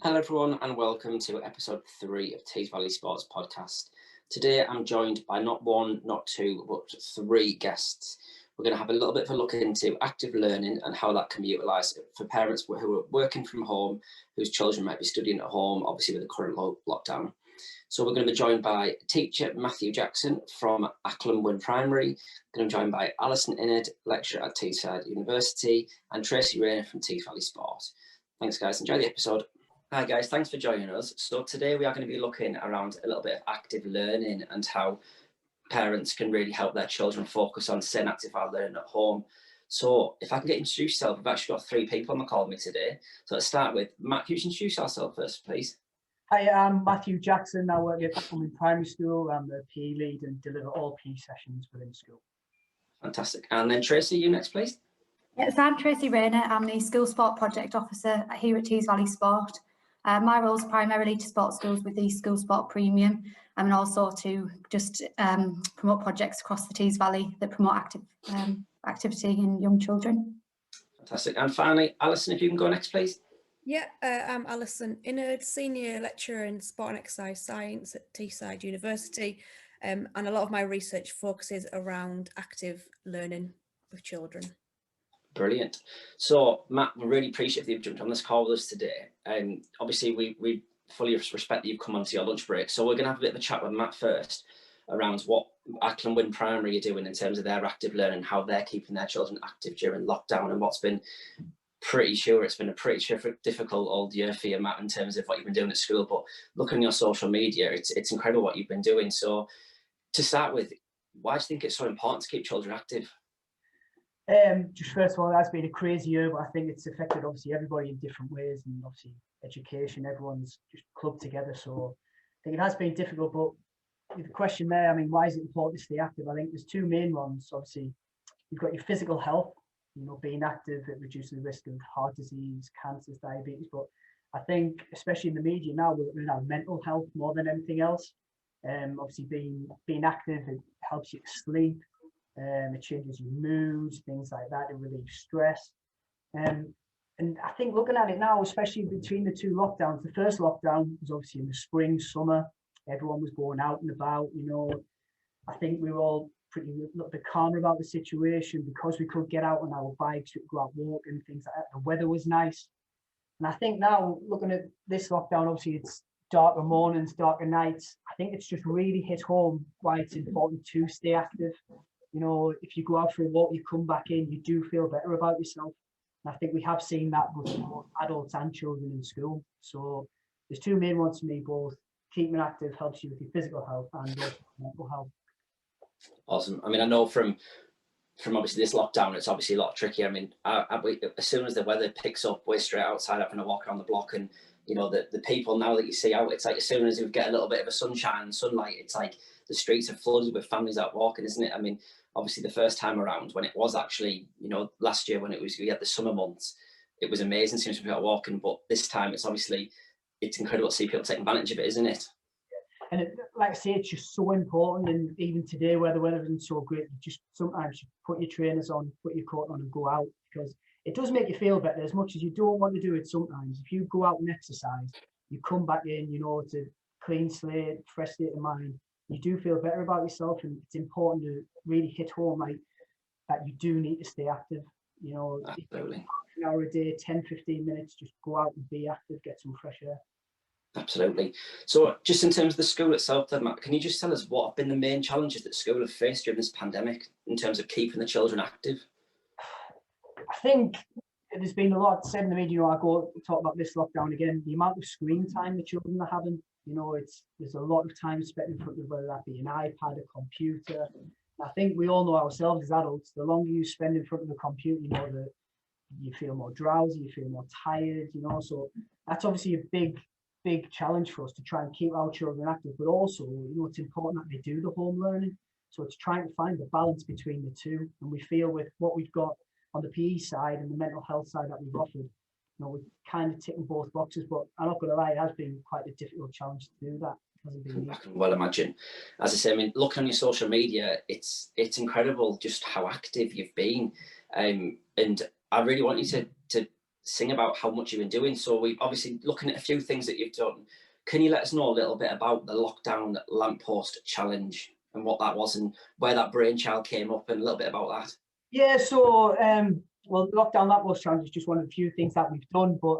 Hello everyone and welcome to episode 3 of Tees Valley Sports Podcast. Today I'm joined by not one, not two, but 3 guests. We're going to have a little bit of a look into active learning and how that can be utilised for parents who are working from home, whose children might be studying at home, obviously with the current lockdown. So we're going to be joined by teacher Matthew Jackson from Acklam Whin Primary. We're going to be joined by Alison, lecturer at Teesside University, and Tracy Raynor from Tees Valley Sport. Thanks guys, enjoy the episode. Hi guys, thanks for joining us. So today we are going to be looking around a little bit of active learning and how parents can really help their children focus on staying active while learning at home. So if I can get introduced yourself, we've actually got 3 people on the call with me today. So let's start with Matt. Can you introduce yourself first, please? Hi, I'm Matthew Jackson. I work at Acklam Primary School. I'm the PE lead and deliver all PE sessions within school. Fantastic. And then Tracy, you next, please. Yes, I'm Tracy Raynor. I'm the School Sport Project Officer here at Tees Valley Sport. My role is primarily to support schools with the School Sport Premium and also to just promote projects across the Tees Valley that promote activity in young children. Fantastic. And finally, Alison, if you can go next, please. Yeah, I'm Alison, Senior Lecturer in Sport and Exercise Science at Teesside University, and a lot of my research focuses around active learning with children. Brilliant. So, Matt, we really appreciate that you've jumped on this call with us today. Obviously, we fully respect that you've come onto your lunch break. So we're going to have a bit of a chat with Matt first around what Acklam Whin Primary are doing in terms of their active learning, how they're keeping their children active during lockdown, and what's been pretty sure it's been a pretty difficult old year for you, Matt, in terms of what you've been doing at school. But looking at your social media, it's incredible what you've been doing. So to start with, why do you think it's so important to keep children active? Just first of all, it has been a crazy year, but I think it's affected obviously everybody in different ways, and obviously education, everyone's just clubbed together. So I think it has been difficult, but the question there, I mean, why is it important to stay active? I think there's 2 main ones. Obviously, you've got your physical health, being active, it reduces the risk of heart disease, cancers, diabetes. But I think, especially in the media now, we're looking at mental health more than anything else. Obviously, being active, it helps you sleep. It changes your moods, things like that. It relieves stress. And I think looking at it now, especially between the 2 lockdowns, the first lockdown was obviously in the spring, summer. Everyone was going out and about. I think we were all a little bit calmer about the situation because we could get out on our bikes, we could go out walking and things like that. The weather was nice. And I think now, looking at this lockdown, obviously it's darker mornings, darker nights. I think it's just really hit home why it's important to stay active. If you go out for a walk, you come back in, you do feel better about yourself. And I think we have seen that with both adults and children in school. So there's 2 main ones for me, both keeping active helps you with your physical health and your mental health. Awesome. I mean, I know from obviously this lockdown, it's obviously a lot tricky. I mean, as soon as the weather picks up, we're straight outside having a walk around the block, and the people now that you see out, it's like as soon as we get a little bit of a sunlight, it's like the streets are flooded with families out walking, isn't it? I mean, obviously the first time around when it was actually, last year when we had the summer months, it was amazing seeing people out walking. But this time it's incredible to see people taking advantage of it, isn't it? And like I say, it's just so important. And even today, where the weather isn't so great, sometimes you put your trainers on, put your coat on and go out, because it does make you feel better. As much as you don't want to do it sometimes, if you go out and exercise, you come back in, it's a clean slate, fresh state of mind. You do feel better about yourself, and it's important to really hit home that you do need to stay active. Absolutely. Half an hour a day, 10, 15 minutes, just go out and be active, get some fresh air. Absolutely. So just in terms of the school itself then, Matt, can you just tell us what have been the main challenges that school have faced during this pandemic in terms of keeping the children active? I think there's been a lot said in the media. I go talk about this lockdown again, the amount of screen time the children are having. There's a lot of time spent in front of, whether that be an iPad, a computer. I think we all know ourselves as adults, the longer you spend in front of the computer, that you feel more drowsy, you feel more tired, so that's obviously a big challenge for us to try and keep our children active, but also, it's important that they do the home learning. So it's trying to find the balance between the 2. And we feel with what we've got on the PE side and the mental health side that we've offered, we're kind of ticking both boxes, but I'm not going to lie, it has been quite a difficult challenge to do that. I can well imagine. As I say, I mean, looking on your social media, it's incredible just how active you've been. And I really want you to sing about how much you've been doing. So we've obviously looking at a few things that you've done. Can you let us know a little bit about the lockdown lamppost challenge and what that was and where that brainchild came up and a little bit about that? Yeah, so well, the lockdown lamppost challenge is just one of the few things that we've done, but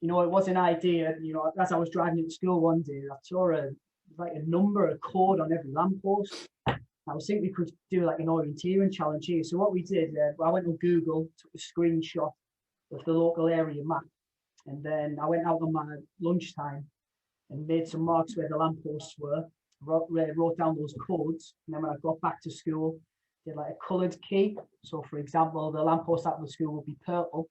you know, it was an idea. You know, as I was driving into school one day, I saw a number, a code on every lamppost. I was thinking we could do like an orienteering challenge here. So what we did, I went on Google, took a screenshot of the local area map, and then I went out on my lunchtime and made some marks where the lampposts were, wrote down those codes, and then when I got back to school, did like a coloured key. So for example, the lamppost at the school would be purple.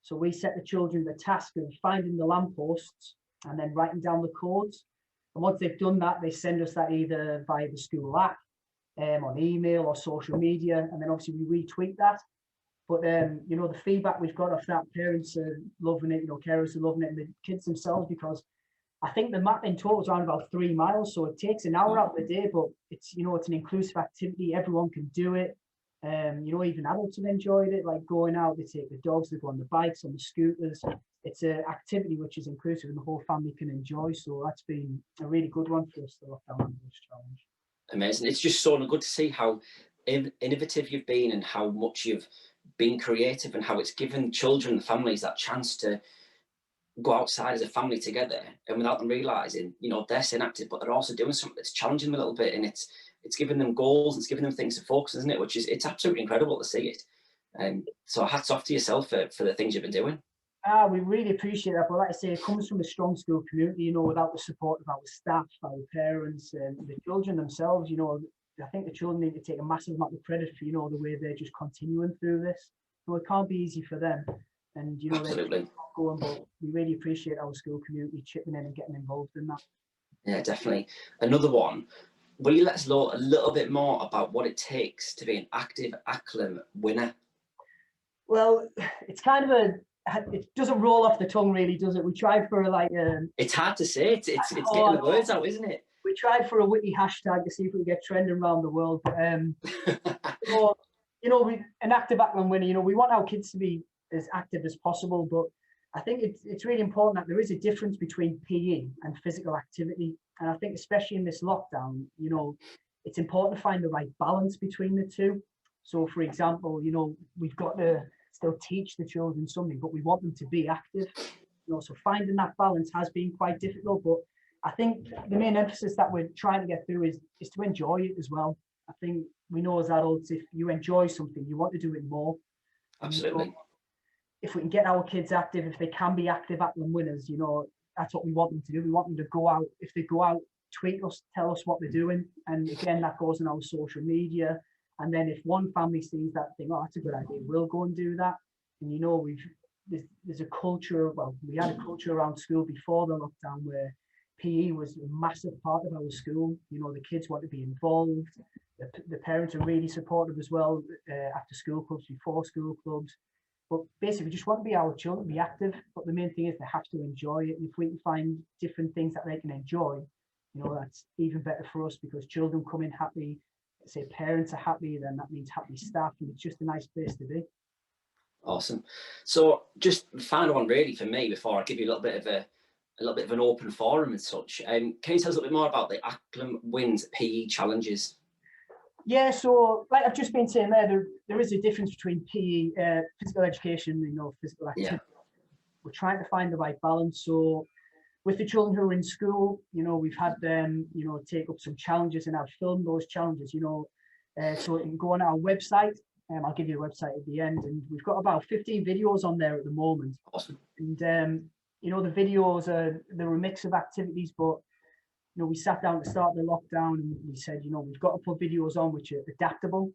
So we set the children the task of finding the lampposts and then writing down the codes. And once they've done that, they send us that either via the school app, on email or social media, and then obviously we retweet that. But you know, the feedback we've got off that, parents are loving it, you know, carers are loving it, and the kids themselves, because I think the map in total is around about 3 miles, so it takes an hour out of the day, but it's, you know, it's an inclusive activity, everyone can do it. You know, even adults have enjoyed it, like going out, they take the dogs, they go on the bikes, on the scooters. It's an activity which is inclusive and the whole family can enjoy, so that's been a really good one for us, the Lockdown Language Challenge. Amazing. It's just so good to see how innovative you've been and how much you've been creative and how it's given children and families that chance to go outside as a family together, and without them realizing, you know, they're staying active, but they're also doing something that's challenging them a little bit, and it's giving them goals, it's giving them things to focus, isn't it? Which is, it's absolutely incredible to see it. So hats off to yourself for the things you've been doing. We really appreciate that, but like I say, it comes from a strong school community, you know, without the support of our staff, our parents, and the children themselves. You know, I think the children need to take a massive amount of credit for, you know, the way they're just continuing through this. You know, it can't be easy for them, and you know, absolutely. They're going, but we really appreciate our school community chipping in and getting involved in that. Yeah, definitely. Another one. Will you let us know a little bit more about what it takes to be an active Acklam winner? Well, it's kind of it doesn't roll off the tongue really, does it? We tried for like it's hard to say, it's getting the words out, isn't it? We tried for a witty hashtag to see if we could get trending around the world, but you know, we an active Acklam winner, you know, we want our kids to be as active as possible, but I think it's really important that there is a difference between PE and physical activity. And I think especially in this lockdown, you know, it's important to find the right balance between the two. So for example, you know, we've got to still teach the children something, but we want them to be active. You know, so finding that balance has been quite difficult, but I think the main emphasis that we're trying to get through is to enjoy it as well. I think we know as adults, if you enjoy something, you want to do it more. Absolutely. You know, if we can get our kids active, if they can be active Acklam winners, you know, that's what we want them to do. We want them to go out. If they go out, tweet us, tell us what they're doing. And again, that goes on our social media. And then if one family sees that thing, oh, that's a good idea, we'll go and do that. And you know, there's a culture, well, we had a culture around school before the lockdown where PE was a massive part of our school. You know, the kids want to be involved. The parents are really supportive as well, after school clubs, before school clubs. But basically, we just want to be our children, be active. But the main thing is they have to enjoy it. And if we can find different things that they can enjoy, you know, that's even better for us, because children come in happy, say parents are happy, then that means happy staff, and it's just a nice place to be. Awesome. So just the final one really for me before I give you a little bit of an open forum and such. Can you tell us a little bit more about the Acklam Wins PE challenges? Yeah, so like I've just been saying there is a difference between PE, physical education, you know, physical activity. Yeah. We're trying to find the right balance. So with the children who are in school, you know, we've had them, you know, take up some challenges, and I've filmed those challenges, you know, so you can go on our website. I'll give you the website at the end, and we've got about 15 videos on there at the moment. Awesome. And you know, the videos they're a mix of activities, but you know, we sat down to start the lockdown and we said, you know, we've got to put videos on which are adaptable,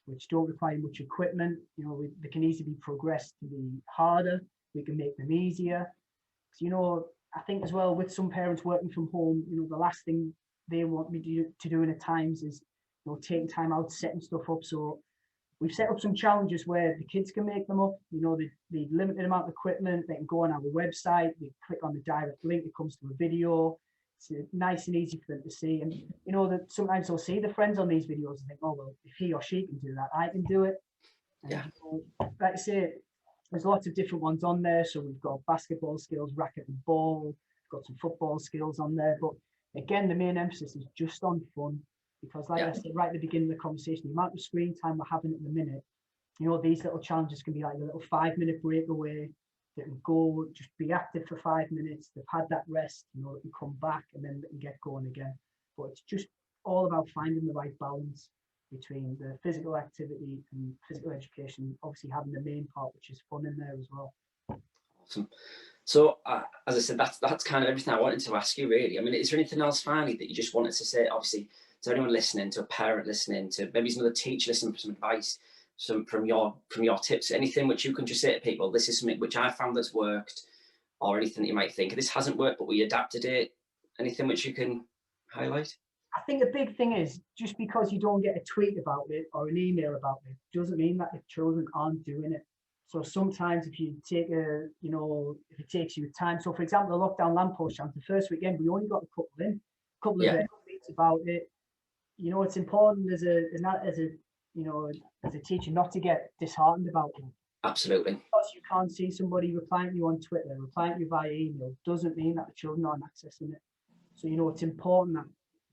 which don't require much equipment. You know, they can easily be progressed to be harder. We can make them easier. You know, I think as well, with some parents working from home, you know, the last thing they want me to do in at times is, you know, taking time out, setting stuff up. So we've set up some challenges where the kids can make them up. You know, the limited amount of equipment, they can go on our website, they click on the direct link, it comes to a video. It's nice and easy for them to see. And you know, that sometimes they'll see the friends on these videos and think, oh well, if he or she can do that, I can do it. And, yeah. You know, like I say, there's lots of different ones on there. So we've got basketball skills, racket and ball, we've got some football skills on there. But again, the main emphasis is just on fun, because like I said right at the beginning of the conversation, the amount of screen time we're having at the minute, you know, these little challenges can be like a little 5-minute breakaway that will go, just be active for 5 minutes. They've had that rest, you know, they can come back and then they can get going again. But it's just all about finding the right balance between the physical activity and physical education, obviously having the main part, which is fun in there as well. Awesome. So as I said, that's kind of everything I wanted to ask you, really. I mean, is there anything else finally that you just wanted to say, obviously, to anyone listening, to a parent listening, to maybe another teacher listening for some advice, from your tips, anything which you can just say to people, this is something which I found that's worked, or anything that you might think this hasn't worked but we adapted it, anything which you can highlight? I think the big thing is, just because you don't get a tweet about it or an email about it doesn't mean that the children aren't doing it. So sometimes if you take if it takes you time, so for example, the lockdown lamppost challenge, the first weekend we only got a couple of tweets about it. You know, it's important as a teacher not to get disheartened about it. Absolutely. Because you can't see somebody replying to you on Twitter, replying to you via email, doesn't mean that the children aren't accessing it. So, you know, it's important that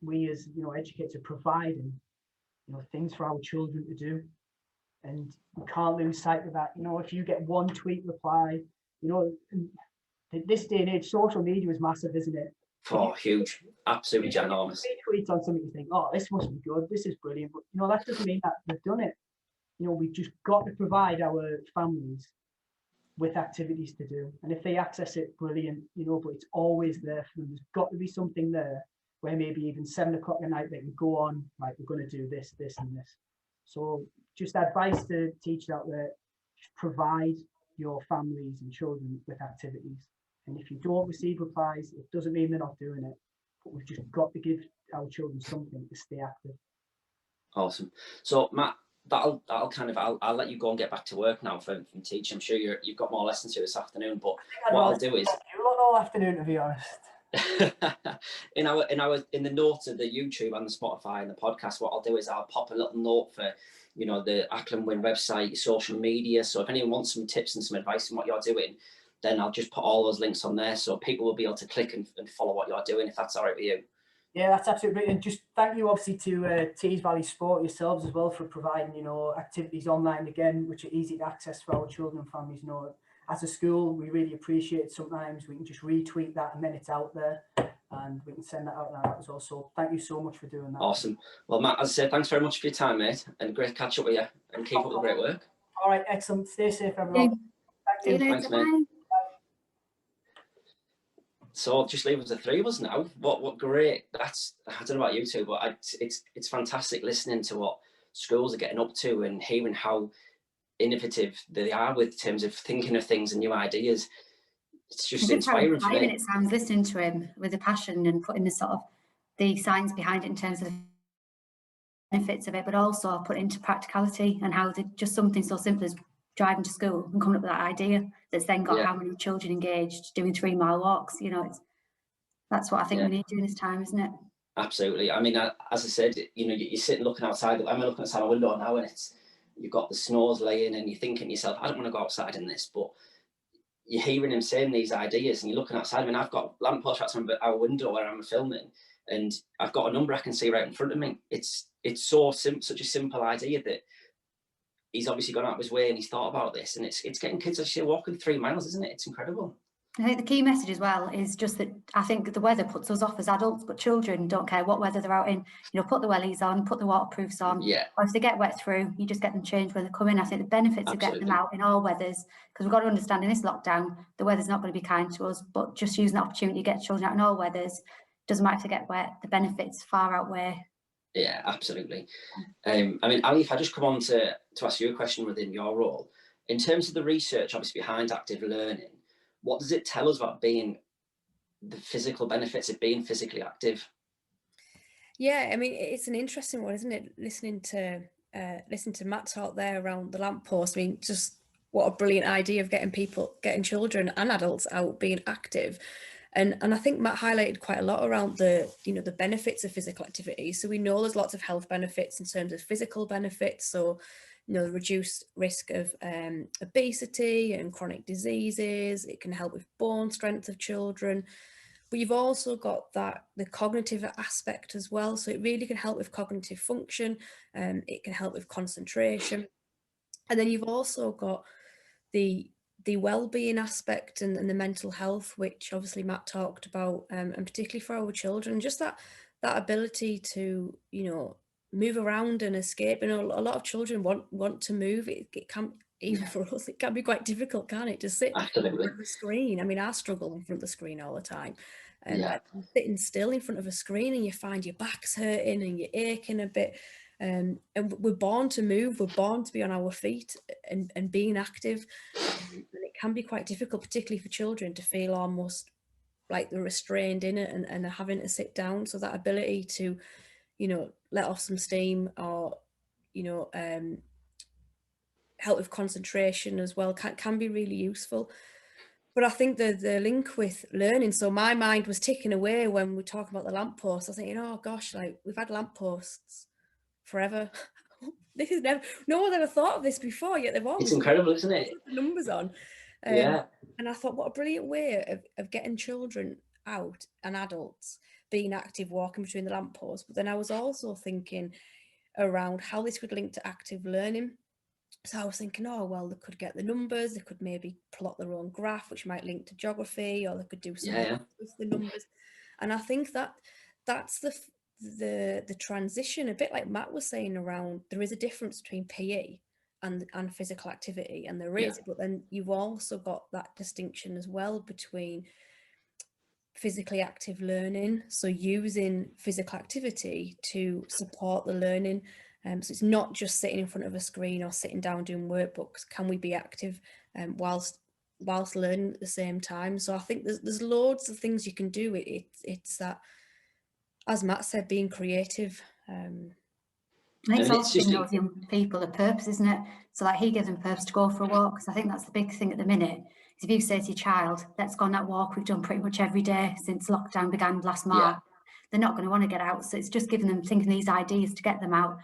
we as, you know, educators are providing, you know, things for our children to do. And we can't lose sight of that. You know, if you get one tweet reply, you know, this day and age, social media is massive, isn't it? Oh, huge. Absolutely ginormous. Tweets on something, you think, oh, this must be good, this is brilliant. But, you know, that doesn't mean that they've done it. You know, we've just got to provide our families with activities to do. And if they access it, brilliant, you know, but it's always there for them. There's got to be something there where maybe even 7 o'clock at night they can go on, right, we're going to do this, this, and this. So just advice to teachers out there, just provide your families and children with activities. And if you don't receive replies, it doesn't mean they're not doing it, but we've just got to give our children something to stay active. Awesome. So Matt, I'll let you go and get back to work now from teaching. I'm sure you've got more lessons here this afternoon, but what I'll do is all afternoon, to be honest. in the notes of the YouTube and the Spotify and the podcast, what I'll do is I'll pop a little note for, you know, the Acklam Whin website, social media. So if anyone wants some tips and some advice on what you're doing, then I'll just put all those links on there so people will be able to click and follow what you're doing, if that's all right with you. Yeah, that's absolutely brilliant. And just thank you obviously to Tees Valley Sport yourselves as well for providing, you know, activities online again, which are easy to access for our children and families. You know, as a school, we really appreciate it. Sometimes we can just retweet that and then it's out there and we can send that out now as well. So thank you so much for doing that. Awesome. Well, Matt, as I said, thanks very much for your time, mate, and great to catch up with you, and keep up the great work. All right, excellent. Stay safe, everyone. Thank you. Thanks, mate. So just leave us the three of us now. What great. I don't know about you two, but it's fantastic listening to what schools are getting up to and hearing how innovative they are with terms of thinking of things and new ideas. It's just inspiring for me. It sounds listening to him with the passion and putting the sort of the science behind it in terms of the benefits of it, but also put into practicality and how just something so simple as driving to school and coming up with that idea that's then got how many children engaged doing 3-mile walks. You know, that's what I think we need during this time, isn't it? Absolutely. I mean, as I said, you know, you're sitting looking outside. I'm looking outside my window now, and you've got the snows laying, and you're thinking to yourself, I don't want to go outside in this, but you're hearing him saying these ideas, and you're looking outside. I mean, I've got lampposts outside our window where I'm filming, and I've got a number I can see right in front of me. It's such a simple idea that he's obviously gone out of his way and he's thought about this, and it's getting kids actually walking 3 miles, isn't it? It's incredible. I think the key message as well is just that I think the weather puts us off as adults, but children don't care what weather they're out in. You know, put the wellies on, put the waterproofs on. Yeah. Or if they get wet through, you just get them changed when they come in. I think the benefits of getting them out in all weathers, because we've got to understand in this lockdown, the weather's not going to be kind to us, but just using the opportunity to get children out in all weathers, doesn't matter if they get wet, the benefits far outweigh. Yeah, absolutely. I mean, Ali, if I just come on to ask you a question within your role, in terms of the research obviously behind active learning, what does it tell us about the physical benefits of being physically active? Yeah, I mean, it's an interesting one, isn't it? Listening to Matt talk there around the lamppost. I mean, just what a brilliant idea of getting children and adults out being active. And I think Matt highlighted quite a lot around the benefits of physical activity. So we know there's lots of health benefits in terms of physical benefits. So the reduced risk of obesity and chronic diseases. It can help with bone strength of children. But you've also got the cognitive aspect as well. So it really can help with cognitive function. It can help with concentration. And then you've also got the well-being aspect and the mental health, which obviously Matt talked about, and particularly for our children, just that ability to, move around and escape. And a lot of children want to move. It can, even for us, it can be quite difficult, can't it, to sit in front of the screen? I mean, I struggle in front of the screen all the time. Sitting still in front of a screen and you find your back's hurting and you're aching a bit. And we're born to move, we're born to be on our feet and being active. And it can be quite difficult, particularly for children, to feel almost like they're restrained in it and are having to sit down. So that ability to, let off some steam or, help with concentration as well can be really useful. But I think the link with learning, so my mind was ticking away when we talk about the lampposts. I was thinking, oh gosh, like we've had lampposts forever. This is no one ever thought of this before, yet they've always, it's incredible, isn't it? The numbers on. And I thought, what a brilliant way of getting children out and adults being active, walking between the lampposts. But then I was also thinking around how this could link to active learning. So I was thinking, oh, well, they could get the numbers, they could maybe plot their own graph, which might link to geography, or they could do something with the numbers. And I think that's the transition, a bit like Matt was saying, around there is a difference between PE and physical activity, and there is, but then you've also got that distinction as well between physically active learning, so using physical activity to support the learning. So it's not just sitting in front of a screen or sitting down doing workbooks. Can we be active whilst learning at the same time? So I think there's loads of things you can do. It's that, as Matt said, being creative. I think it's also giving those young people a purpose, isn't it? So like he gives them purpose to go for a walk, because I think that's the big thing at the minute. Is if you say to your child, let's go on that walk we've done pretty much every day since lockdown began last March, they're not going to want to get out. So it's just giving them, thinking these ideas to get them out.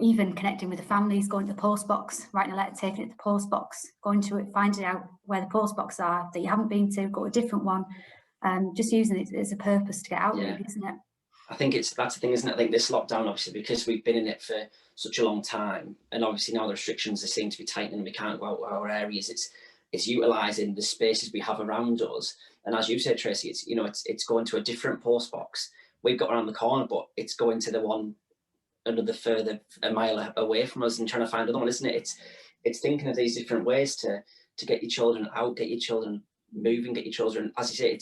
Even connecting with the families, going to the post box, writing a letter, taking it to the post box, going to it, finding out where the post box are that you haven't been to, go to a different one. Just using it as a purpose to get out, really, isn't it? I think that's the thing, isn't it? I think this lockdown, obviously, because we've been in it for such a long time, and obviously now the restrictions, they seem to be tightening, we can't go out of our areas. It's utilising the spaces we have around us. And as you said, Tracy, it's going to a different post box. We've got around the corner, but it's going to the one another further, a mile away from us, and trying to find another one, isn't it? It's thinking of these different ways to get your children out, get your children moving, get your children, as you say,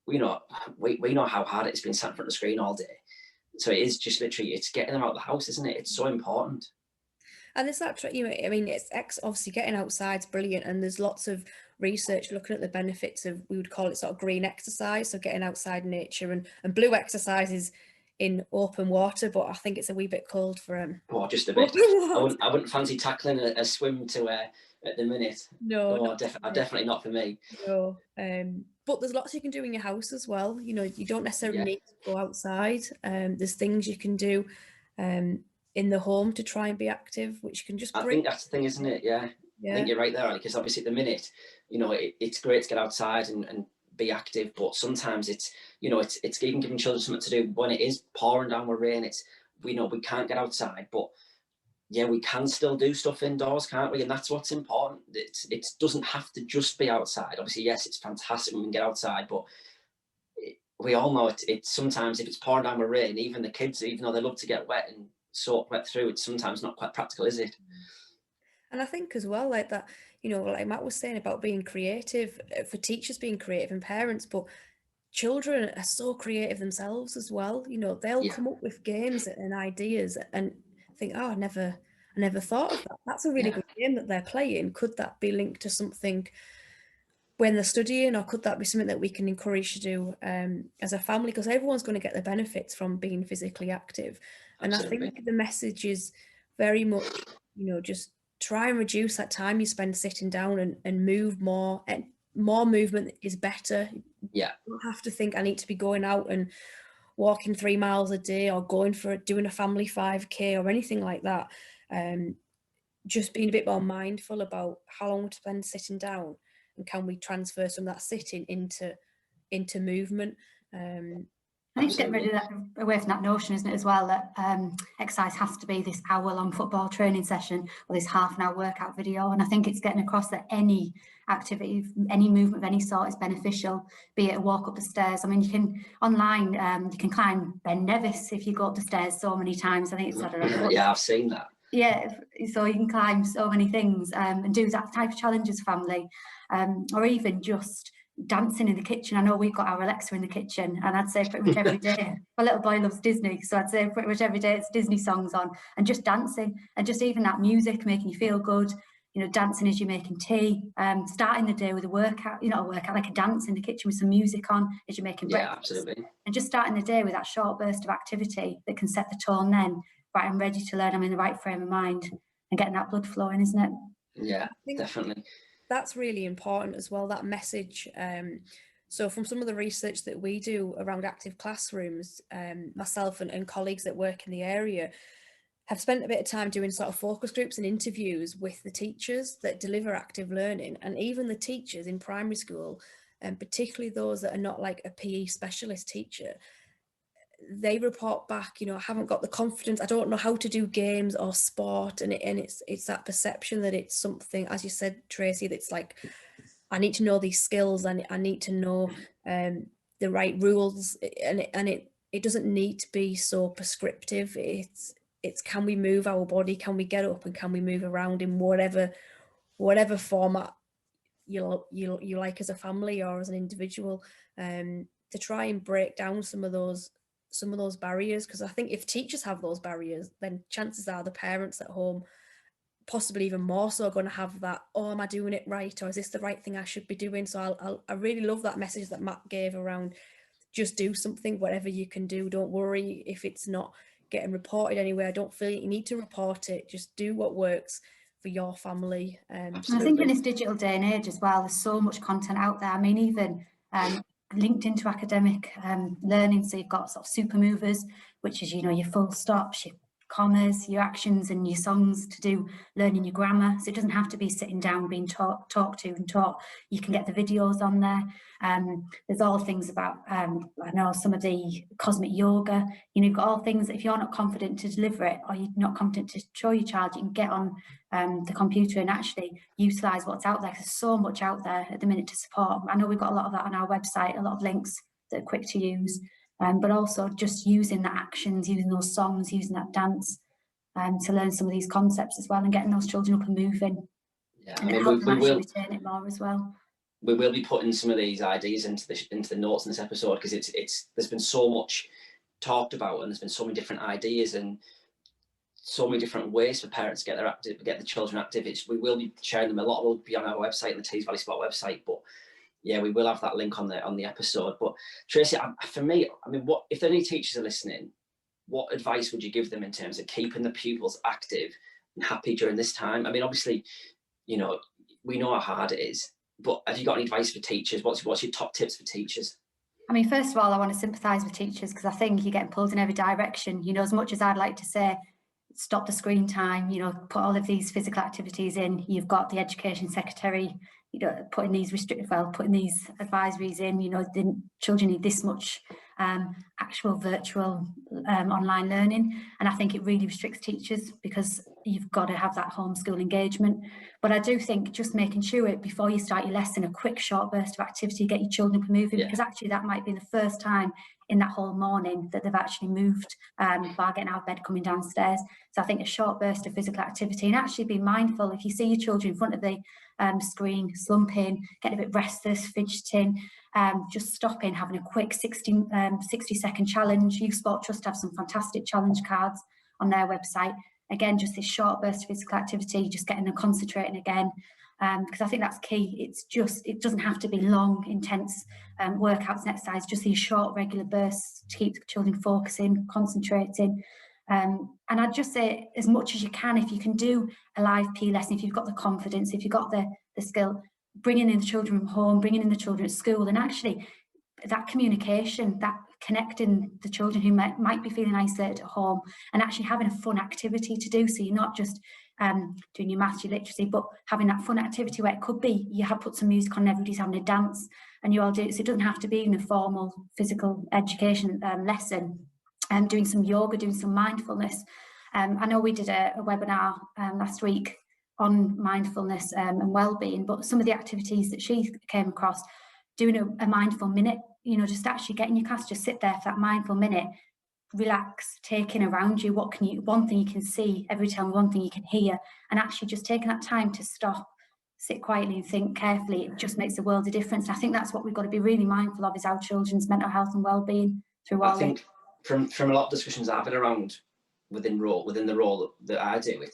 we know how hard it's been sat in front of the screen all day. So it is just literally, it's getting them out of the house, isn't it? It's so important. And it's that, it's obviously getting outside is brilliant. And there's lots of research looking at the benefits of, we would call it sort of green exercise. So getting outside in nature, and blue exercise is in open water, but I think it's a wee bit cold for just a bit. I wouldn't fancy tackling a swim to at the minute. No, definitely not for me. No, but there's lots you can do in your house as well. You don't necessarily need to go outside. There's things you can do in the home to try and be active, which can just. I think that's the thing, isn't it? Yeah. I think you're right there, because obviously at the minute, it's great to get outside and be active, but sometimes it's even giving children something to do when it is pouring down with rain. We can't get outside, but we can still do stuff indoors, can't we? And that's what's important. It doesn't have to just be outside. Obviously, yes, it's fantastic when we can get outside, but we all know it's sometimes, if it's pouring down with rain, even the kids, even though they love to get wet and soak wet through, it's sometimes not quite practical, is it? And I think as well, like that, like Matt was saying about being creative, for teachers being creative and parents, but children are so creative themselves as well. They'll come up with games and ideas and think, oh, I never thought of that. That's a really good game that they're playing. Could that be linked to something when they're studying, or could that be something that we can encourage to do as a family? Because everyone's going to get the benefits from being physically active. And absolutely. I think the message is very much, just try and reduce that time you spend sitting down and move more. And more movement is better. Yeah. You don't have to think I need to be going out and walking 3 miles a day, or doing a family 5K or anything like that. just being a bit more mindful about how long to spend sitting down, and can we transfer some of that sitting into movement. I think it's getting rid of that, away from that notion, isn't it, as well, that exercise has to be this hour-long football training session or this half-an-hour workout video. And I think it's getting across that any activity, any movement of any sort is beneficial, be it a walk up the stairs. I mean, you can online, you can climb Ben Nevis if you go up the stairs so many times. I think it's, I don't know. Yeah, I've seen that. Yeah, so you can climb so many things and do that type of challenges, family, or even just dancing in the kitchen. I know we've got our Alexa in the kitchen, and I'd say pretty much every day. My little boy loves Disney, so I'd say pretty much every day it's Disney songs on, and just dancing, and just even that music making you feel good. You know, dancing as you're making tea, starting the day with a workout, you know, a workout, like a dance in the kitchen with some music on as you're making breakfast. Yeah, absolutely. And just starting the day with that short burst of activity that can set the tone then, right, I'm ready to learn, I'm in the right frame of mind, and getting that blood flowing, isn't it? Yeah, definitely. That's really important as well, that message. So from some of the research that we do around active classrooms, myself and colleagues that work in the area have spent a bit of time doing sort of focus groups and interviews with the teachers that deliver active learning, and even the teachers in primary school, and particularly those that are not like a PE specialist teacher. They report back, you know, I haven't got the confidence, I don't know how to do games or sport, and it's that perception that it's something, as you said, Tracy, that's like, I need to know these skills, and I need to know the right rules, and it doesn't need to be so prescriptive. It's can we move our body, can we get up, and can we move around in whatever format you like as a family or as an individual, to try and break down some of those barriers. Because I think if teachers have those barriers, then chances are the parents at home, possibly even more so, are going to have that, oh, am I doing it right, or is this the right thing I should be doing? So I really love that message that Matt gave around just do something, whatever you can do. Don't worry if it's not getting reported anywhere. Don't feel you need to report it. Just do what works for your family. I think in this digital day and age as well, there's so much content out there. I mean, even linked into academic learning. So you've got sort of super movers, which is, you know, your full stops, your commas, your actions and your songs to do learning your grammar. So it doesn't have to be sitting down being talked to and taught. You can get the videos on there. There's all things about, I know some of the cosmic yoga, you know, you've got all things that if you're not confident to deliver it, or you're not confident to show your child, you can get on the computer and actually utilise what's out there. There's so much out there at the minute to support. I know we've got a lot of that on our website, a lot of links that are quick to use, but also just using the actions, using those songs, using that dance to learn some of these concepts as well, and getting those children up and moving. Yeah, and I mean, we will retain it more as well. We will be putting some of these ideas into the notes in this episode, because there's been so much talked about, and there's been so many different ideas and so many different ways for parents to get the children active. We will be sharing them. A lot will be on our website, the Tees Valley Sport website, but yeah, we will have that link on the episode. But Tracy, for me, I mean, what if any teachers are listening, what advice would you give them in terms of keeping the pupils active and happy during this time? I mean, obviously, you know, we know how hard it is, but have you got any advice for teachers? What's your top tips for teachers? I mean, first of all, I want to sympathise with teachers, because I think you're getting pulled in every direction. You know, as much as I'd like to say, stop the screen time, you know, put all of these physical activities in, you've got the education secretary, you know, putting these advisories in, you know, the children need this much actual virtual online learning. And I think it really restricts teachers, because you've got to have that homeschool engagement. But I do think just making sure before you start your lesson, a quick short burst of activity, get your children up and moving, because actually that might be the first time in that whole morning that they've actually moved while getting out of bed, coming downstairs. So I think a short burst of physical activity, and actually be mindful if you see your children in front of the screen slumping, getting a bit restless, fidgeting, just stopping, having a quick 60-second challenge. Youth Sport Trust have some fantastic challenge cards on their website. Again, just this short burst of physical activity, just getting them concentrating again, because I think that's key. It doesn't have to be long, intense workouts and exercise, just these short, regular bursts to keep the children focusing, concentrating. And I'd just say, as much as you can, if you can do a live PE lesson, if you've got the confidence, if you've got the skill, bringing in the children from home, bringing in the children at school, and actually that communication, that connecting the children who might be feeling isolated at home and actually having a fun activity to do. So you're not just doing your maths, your literacy, but having that fun activity where it could be you have put some music on and everybody's having a dance and you all do it. So it doesn't have to be in a formal physical education lesson. Doing some yoga, doing some mindfulness. I know we did a webinar last week on mindfulness and well-being, but some of the activities that she came across, doing a mindful minute, just actually getting your class, just sit there for that mindful minute, relax, taking around you, one thing you can see every time, one thing you can hear, and actually just taking that time to stop, sit quietly and think carefully, it just makes a world of difference. And I think that's what we've got to be really mindful of, is our children's mental health and well-being through all I think from a lot of discussions I've been around within the role that I do,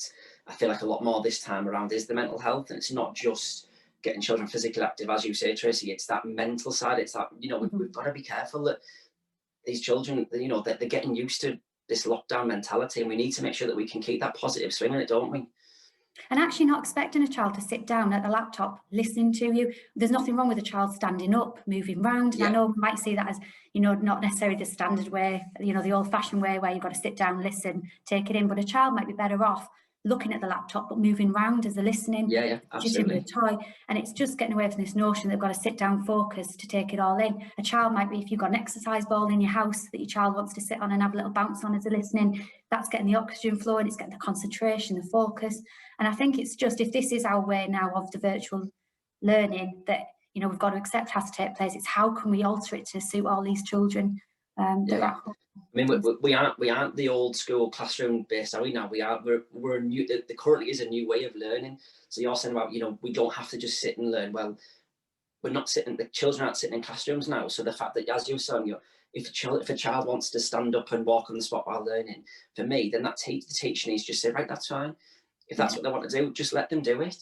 I feel like a lot more this time around is the mental health, and it's not just getting children physically active, as you say, Tracy. It's that mental side. It's that, we've got to be careful that these children, that they're getting used to this lockdown mentality, and we need to make sure that we can keep that positive swing in it, don't we? And actually not expecting a child to sit down at the laptop listening to you. There's nothing wrong with a child standing up, moving around. And I know we might see that as, not necessarily the standard way, the old-fashioned way where you've got to sit down, listen, take it in. But a child might be better off looking at the laptop but moving around as they're listening, absolutely. with a toy. And it's just getting away from this notion they've got to sit down, focus to take it all in. A child might be, if you've got an exercise ball in your house that your child wants to sit on and have a little bounce on as they're listening, that's getting the oxygen flowing, it's getting the concentration, the focus. And I think it's just, if this is our way now of the virtual learning that we've got to accept has to take place, it's how can we alter it to suit all these children I mean, we aren't the old school classroom based, are we now? We're new. There currently is a new way of learning. So you're saying about, we don't have to just sit and learn. Well, we're not sitting. The children aren't sitting in classrooms now. So the fact that, as you're saying, if a child wants to stand up and walk on the spot while learning, for me, then the teacher needs to just say, right, that's fine. If that's what they want to do, just let them do it.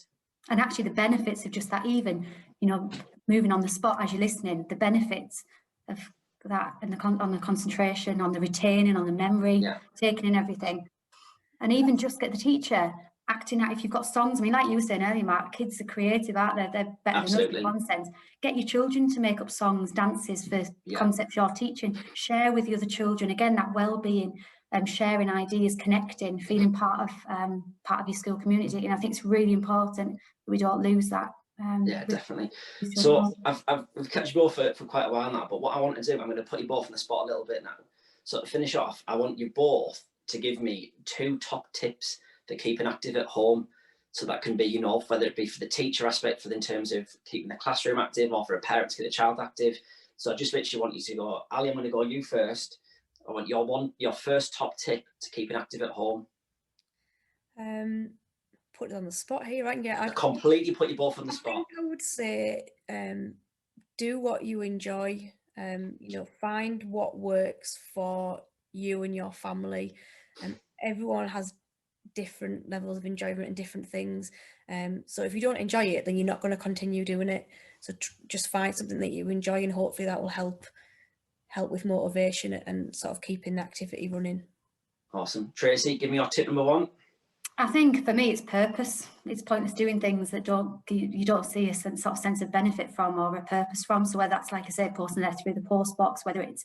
And actually, the benefits of just that, even moving on the spot as you're listening, the benefits of that and on the concentration, on the retaining, on the memory, taking in everything, and even just get the teacher acting out. If you've got songs, I mean, like you were saying earlier, Mark, kids are creative, aren't they? They're better than us in one sense. Get your children to make up songs, dances for concepts you're teaching. Share with the other children. Again, that well-being, sharing ideas, connecting, feeling part of your school community. And I think it's really important that we don't lose that. Definitely. So we've kept you both for quite a while now, but what I want to do, I'm going to put you both on the spot a little bit now. So to finish off, I want you both to give me 2 top tips for keeping active at home. So that can be, whether it be for the teacher aspect, in terms of keeping the classroom active, or for a parent to get the child active. So I just literally want you to go, Ali, I'm going to go you first. I want your first top tip to keeping active at home. Put it on the spot here, right? Yeah, I completely put you both on the spot. I think I would say, do what you enjoy. Find what works for you and your family. Everyone has different levels of enjoyment and different things. So if you don't enjoy it, then you're not going to continue doing it. So just find something that you enjoy, and hopefully that will help with motivation and sort of keeping the activity running. Awesome. Tracy, give me your tip number 1. I think for me it's purpose. It's pointless doing things that you don't see a sort of sense of benefit from or a purpose from. So whether that's, like I say, posting a letter through the post box, whether it's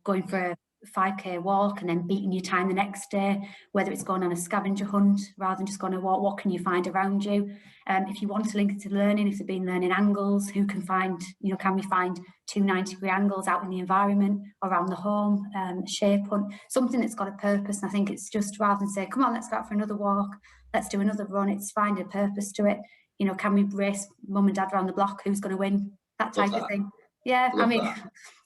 going for a 5k walk and then beating your time the next day, whether it's going on a scavenger hunt rather than just going to walk, what can you find around you? If you want to link it to learning, if they've been learning angles, can we find 2 90-degree angles out in the environment, around the home, shape hunt, something that's got a purpose. And I think it's just, rather than say, come on, let's go out for another walk, let's do another run, it's find a purpose to it. Can we race mum and dad around the block, who's going to win, that type of thing. Yeah, I mean,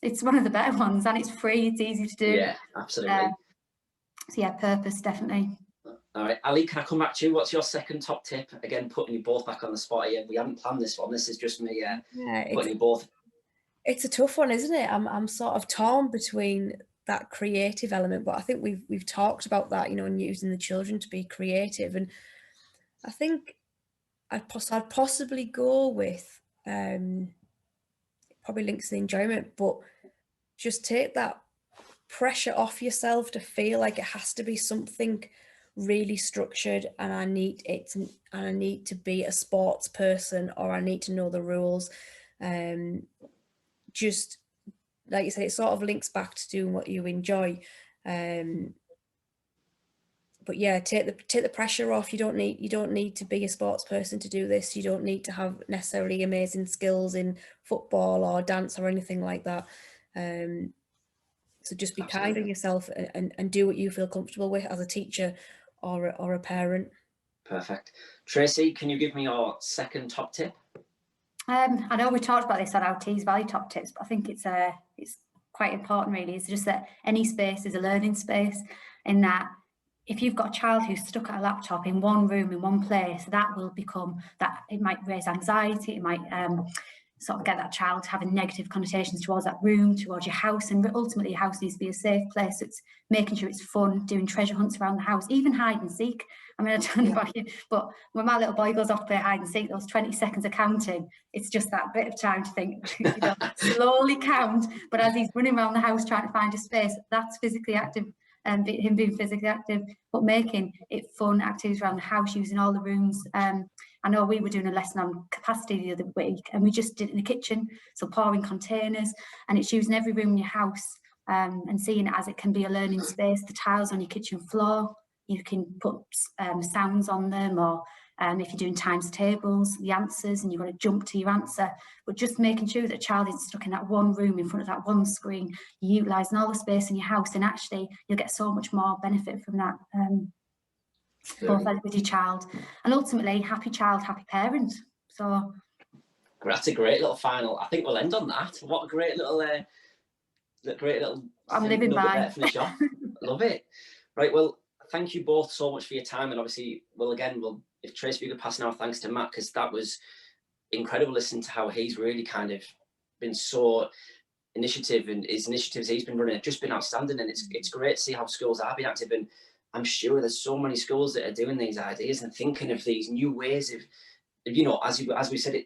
it's one of the better ones, and it's free, it's easy to do. Yeah, absolutely. So yeah, purpose, definitely. All right, Ali, can I come back to you? What's your second top tip? Again, putting you both back on the spot here. We haven't planned this one. This is just me putting you both. It's a tough one, isn't it? I'm sort of torn between that creative element, but I think we've talked about that, and using the children to be creative. And I think I'd possibly go with probably links to the enjoyment, but just take that pressure off yourself to feel like it has to be something really structured, and I need to be a sports person, or I need to know the rules. Just like you said, it sort of links back to doing what you enjoy. But yeah, take the pressure off. You don't need to be a sports person to do this. You don't need to have necessarily amazing skills in football or dance or anything like that. So just be kind on yourself and do what you feel comfortable with as a teacher or a parent. Perfect. Tracy, can you give me your second top tip? I know we talked about this on our Tees Valley top tips, but I think it's quite important really. It's just that any space is a learning space, in that if you've got a child who's stuck at a laptop in one room, in one place, that will become that, it might raise anxiety, it might sort of get that child having negative connotations towards that room, towards your house, and ultimately your house needs to be a safe place. So it's making sure it's fun, doing treasure hunts around the house, even hide and seek. I mean, I don't know about you, but when my little boy goes off to play hide and seek, those 20 seconds of counting, it's just that bit of time to think, slowly count. But as he's running around the house trying to find a space, that's physically active, and him being physically active, but making it fun activities around the house, using all the rooms. I know we were doing a lesson on capacity the other week, and we just did it in the kitchen, so pouring containers, and it's using every room in your house and seeing it as it can be a learning space. The tiles on your kitchen floor, you can put sounds on them, or if you're doing times tables, the answers, and you've got to jump to your answer, but just making sure that a child isn't stuck in that one room in front of that one screen. You're utilising all the space in your house, and actually you'll get so much more benefit from that, both with your child, and ultimately happy child, happy parent. So that's a great little final. I think we'll end on that. What a great little I'm living by. Finish off. Love it. Right, well, thank you both so much for your time, and obviously, if Tracy, you could pass now thanks to Matt, because that was incredible listening to how he's really kind of been so initiative, and his initiatives he's been running have just been outstanding, and it's great to see how schools are being active, and I'm sure there's so many schools that are doing these ideas and thinking of these new ways of, as we said,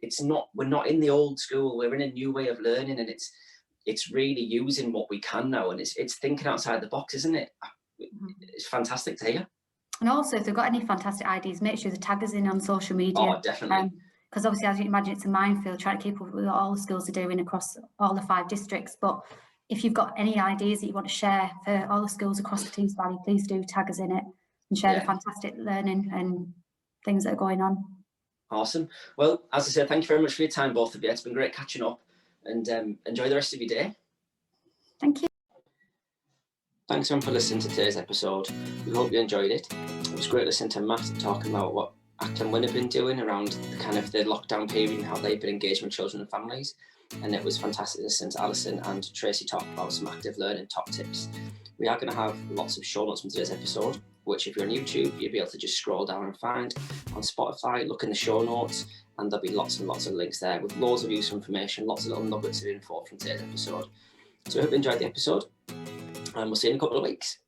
we're not in the old school, we're in a new way of learning, and it's really using what we can now, and it's thinking outside the box, isn't it? It's fantastic to hear. And also, if they've got any fantastic ideas, make sure they tag us in on social media. Oh, definitely. Because obviously, as you can imagine, it's a minefield trying to keep up with what all the schools are doing across all the 5 districts. But if you've got any ideas that you want to share for all the schools across the Tees Valley, please do tag us in it and share the fantastic learning and things that are going on. Awesome. Well, as I said, thank you very much for your time, both of you. It's been great catching up, and enjoy the rest of your day. Thank you. Thanks everyone for listening to today's episode. We hope you enjoyed it. It was great listening to Matt talking about what Acklam Whin have been doing around the lockdown period and how they've been engaging with children and families. And it was fantastic listening to Alison and Tracy talk about some active learning top tips. We are going to have lots of show notes from today's episode, which if you're on YouTube, you'll be able to just scroll down and find. On Spotify, look in the show notes, and there'll be lots and lots of links there with loads of useful information, lots of little nuggets of info from today's episode. So I hope you enjoyed the episode, and we'll see you in a couple of weeks.